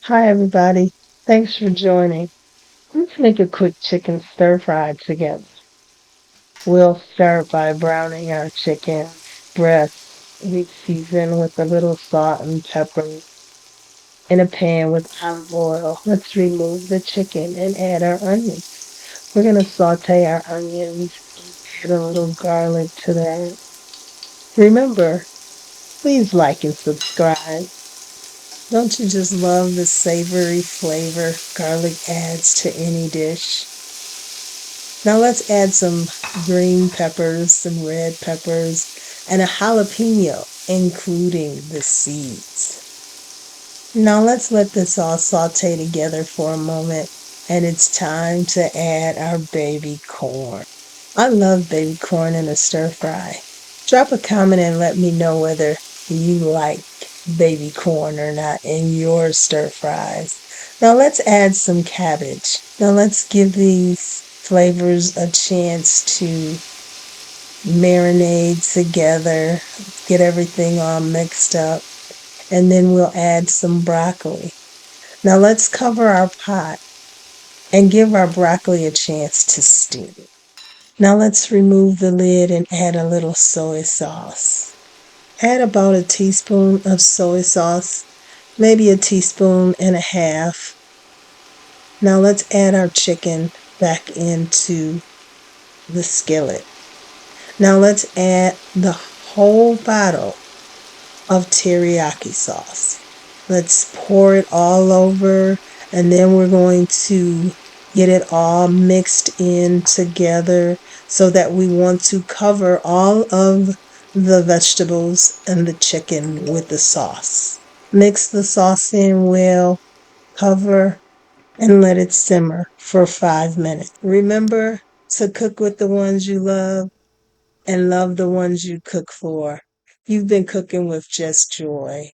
Hi, everybody. Thanks for joining. Let's make a quick chicken stir fry together. We'll start by browning our chicken breasts. We season with a little salt and pepper in a pan with olive oil. Let's remove the chicken and add our onions. We're going to saute our onions and add a little garlic to that. Remember, please like and subscribe. Don't you just love the savory flavor garlic adds to any dish? Now let's add some green peppers, some red peppers, and a jalapeno, including the seeds. Now let's let this all saute together for a moment, and it's time to add our baby corn. I love baby corn in a stir fry. Drop a comment and let me know whether you like baby corn or not in your stir fries. Now let's add some cabbage. Now let's give these flavors a chance to marinate together, get everything all mixed up, and then we'll add some broccoli. Now let's cover our pot and give our broccoli a chance to steam. Now let's remove the lid and add a little soy sauce. Add about a teaspoon of soy sauce, maybe a teaspoon and a half. Now let's add our chicken back into the skillet. Now let's add the whole bottle of teriyaki sauce. Let's pour it all over, and then we're going to get it all mixed in together so that we want to cover all of the vegetables and the chicken with the sauce. Mix the sauce in well, cover, and let it simmer for 5 minutes. Remember to cook with the ones you love and love the ones you cook for. You've been cooking with just joy.